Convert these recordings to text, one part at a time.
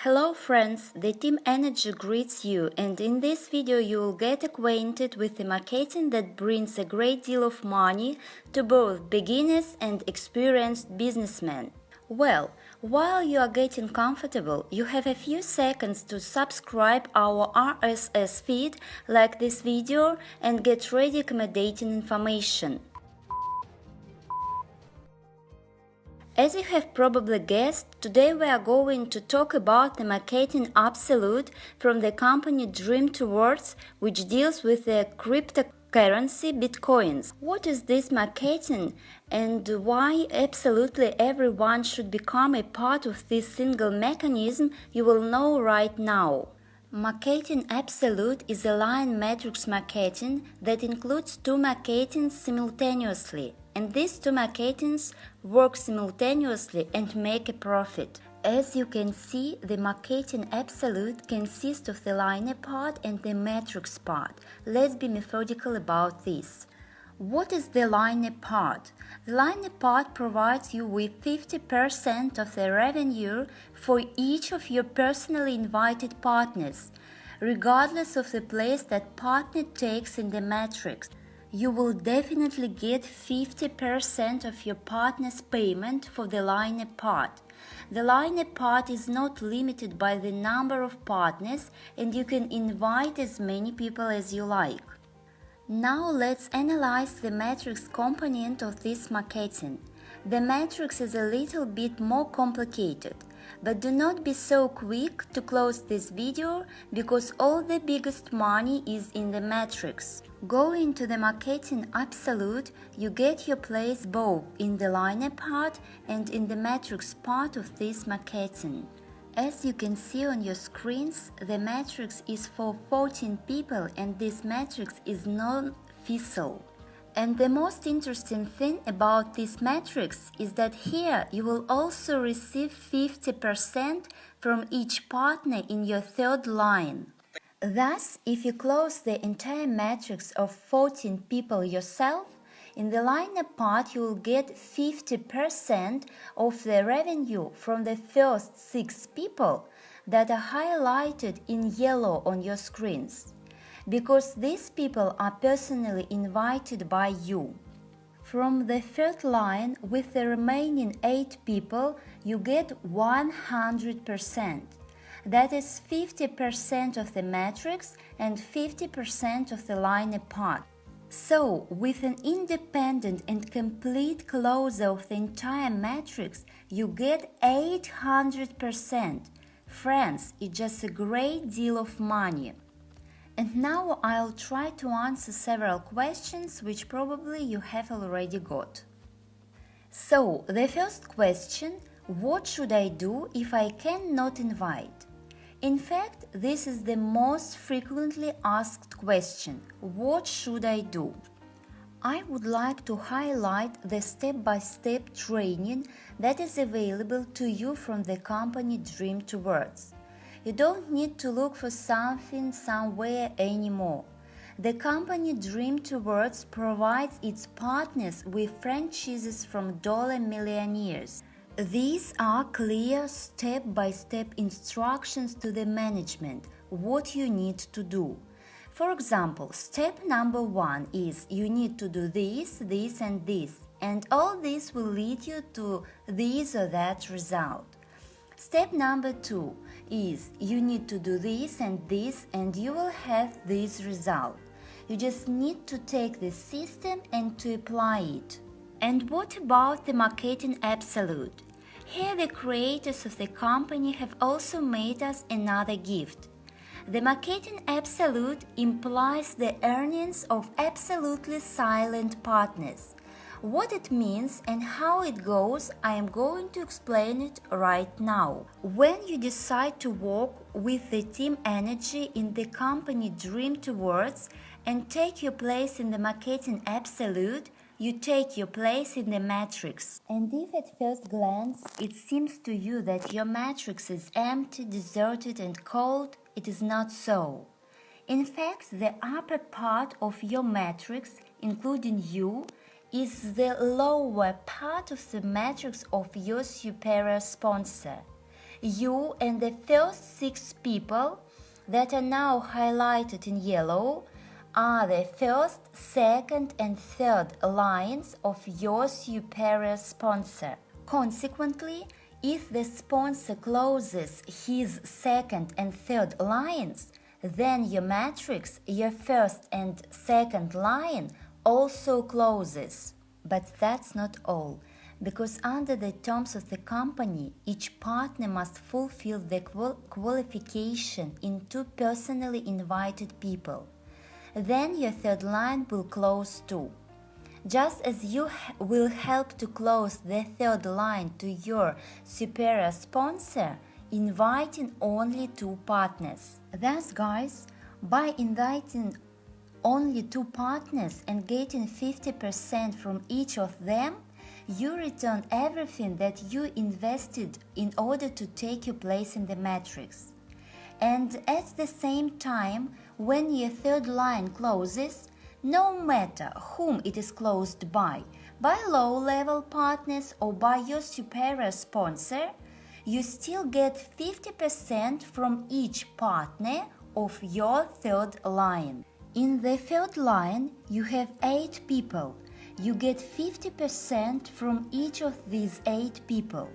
Hello friends, the Team Energy greets you, and in this video you will get acquainted with the marketing that brings a great deal of money to both beginners and experienced businessmen. Well, while you are getting comfortable, you have a few seconds to subscribe our RSS feed, like this video, and get ready accommodating information. As you have probably guessed, today we are going to talk about the marketing ABSOLUT from the company DREAMTOWARDS, which deals with the cryptocurrency Bitcoins. What is this marketing and why absolutely everyone should become a part of this single mechanism, you will know right now. Marketing ABSOLUT is a line matrix marketing that includes two marketings simultaneously, and these two marketings work simultaneously and make a profit. As you can see, the marketing ABSOLUT consists of the liner part and the matrix part. Let's be methodical about this. What is the liner part? The liner part provides you with 50% of the revenue for each of your personally invited partners, regardless of the place that partner takes in the matrix. You will definitely get 50% of your partner's payment for the liner part. The liner part is not limited by the number of partners, and you can invite as many people as you like. Now let's analyze the matrix component of this marketing. The matrix is a little bit more complicated, but do not be so quick to close this video because all the biggest money is in the matrix. Going to the marketing ABSOLUT, you get your place both in the liner part and in the matrix part of this marketing. As you can see on your screens, the matrix is for 14 people and this matrix is non-fissile. And the most interesting thing about this matrix is that here you will also receive 50% from each partner in your third line. Thus, if you close the entire matrix of 14 people yourself, in the liner part you will get 50% of the revenue from the first 6 people that are highlighted in yellow on your screens, because these people are personally invited by you. From the third line, with the remaining 8 people, you get 100%. That is 50% of the matrix and 50% of the liner part. So, with an independent and complete closure of the entire matrix, you get 800%. Friends, it's just a great deal of money. And now I'll try to answer several questions which probably you have already got. So, the first question, what should I do if I cannot invite? In fact, this is the most frequently asked question. What should I do? I would like to highlight the step-by-step training that is available to you from the company DREAMTOWARDS. You don't need to look for something somewhere anymore. The company DREAMTOWARDS provides its partners with franchises from dollar millionaires. These are clear step-by-step instructions to the management, what you need to do. For example, step number 1 is you need to do this, this and this, and all this will lead you to this or that result. Step number 2 is you need to do this and you will have this result. You just need to take the system and to apply it. And what about the marketing ABSOLUT? Here the creators of the company have also made us another gift. The marketing ABSOLUT implies the earnings of absolutely silent partners. What it means and how it goes, I am going to explain it right now. When you decide to work with the team energy in the company DREAMTOWARDS and take your place in the marketing ABSOLUT, you take your place in the matrix. And if at first glance it seems to you that your matrix is empty, deserted and cold, it is not so. In fact, the upper part of your matrix, including you, is the lower part of the matrix of your superior sponsor. You and the first 6 people that are now highlighted in yellow are the first, second and third lines of your superior sponsor. Consequently, if the sponsor closes his second and third lines, then your matrix, your first and second line, also closes. But that's not all, because under the terms of the company, each partner must fulfill the qualification in 2 personally invited people. Then your third line will close too. Just as you will help to close the third line to your superior sponsor, inviting only 2 partners. Thus, guys, by inviting only 2 partners and getting 50% from each of them, you return everything that you invested in order to take your place in the matrix. And at the same time, when your third line closes, no matter whom it is closed by low-level partners or by your superior sponsor, you still get 50% from each partner of your third line. In the third line, you have 8 people. You get 50% from each of these 8 people,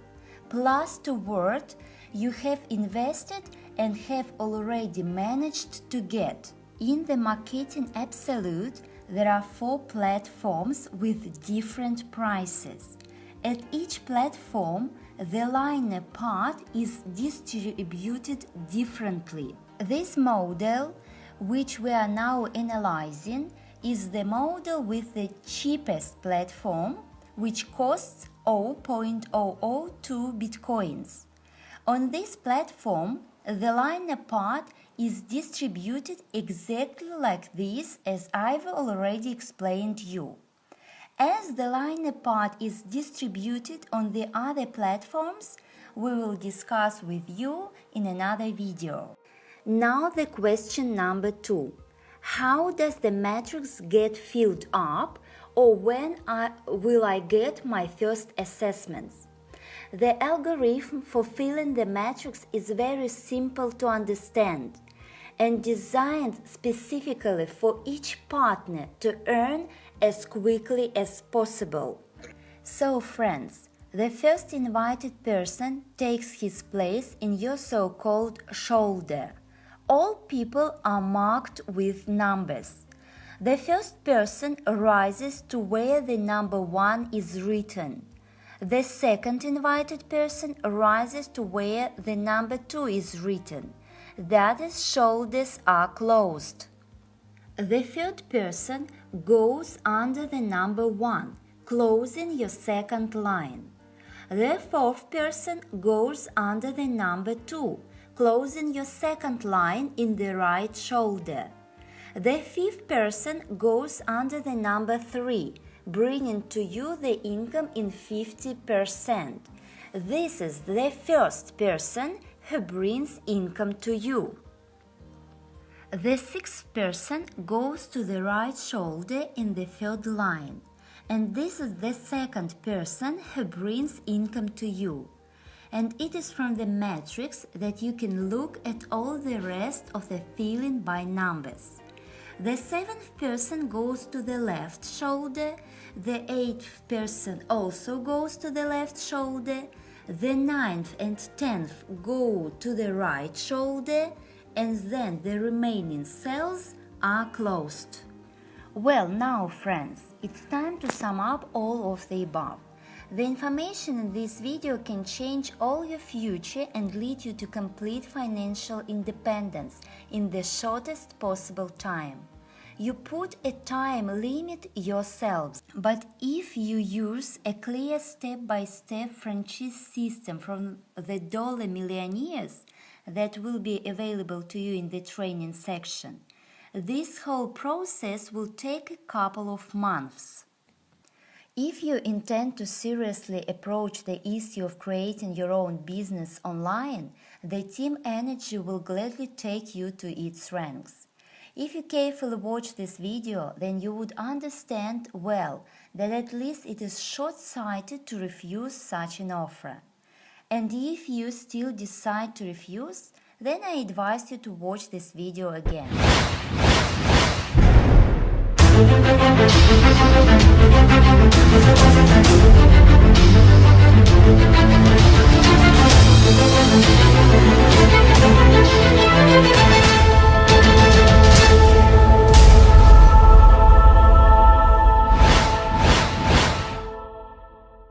plus toward you have invested and have already managed to get. In the Marketing Absolute, there are 4 platforms with different prices. At each platform, the line part is distributed differently. This model, which we are now analyzing, is the model with the cheapest platform, which costs 0.002 bitcoins. On this platform, the line part is distributed exactly like this, as I've already explained you. As the line part is distributed on the other platforms, we will discuss with you in another video. Now the question number 2. How does the matrix get filled up, or when will I get my first assessments? The algorithm for filling the matrix is very simple to understand and designed specifically for each partner to earn as quickly as possible. So friends, the first invited person takes his place in your so-called shoulder. All people are marked with numbers. The first person rises to where the number 1 is written. The second invited person rises to where the number 2 is written. The other's shoulders are closed. The third person goes under the number 1, closing your second line. The fourth person goes under the number 2, closing your second line in the right shoulder. The fifth person goes under the number 3, bringing to you the income in 50%. This is the first person who brings income to you. The sixth person goes to the right shoulder in the third line, and this is the second person who brings income to you. And it is from the matrix that you can look at all the rest of the filling by numbers. The seventh person goes to the left shoulder, the eighth person also goes to the left shoulder, the ninth and 10th go to the right shoulder, and then the remaining cells are closed. Well, now friends, it's time to sum up all of the above. The information in this video can change all your future and lead you to complete financial independence in the shortest possible time. You put a time limit yourselves, but if you use a clear step-by-step franchise system from the Dollar Millionaires that will be available to you in the training section, this whole process will take a couple of months. If you intend to seriously approach the issue of creating your own business online, the team energy will gladly take you to its ranks. If you carefully watch this video, then you would understand well that at least it is short-sighted to refuse such an offer. And if you still decide to refuse, then I advise you to watch this video again.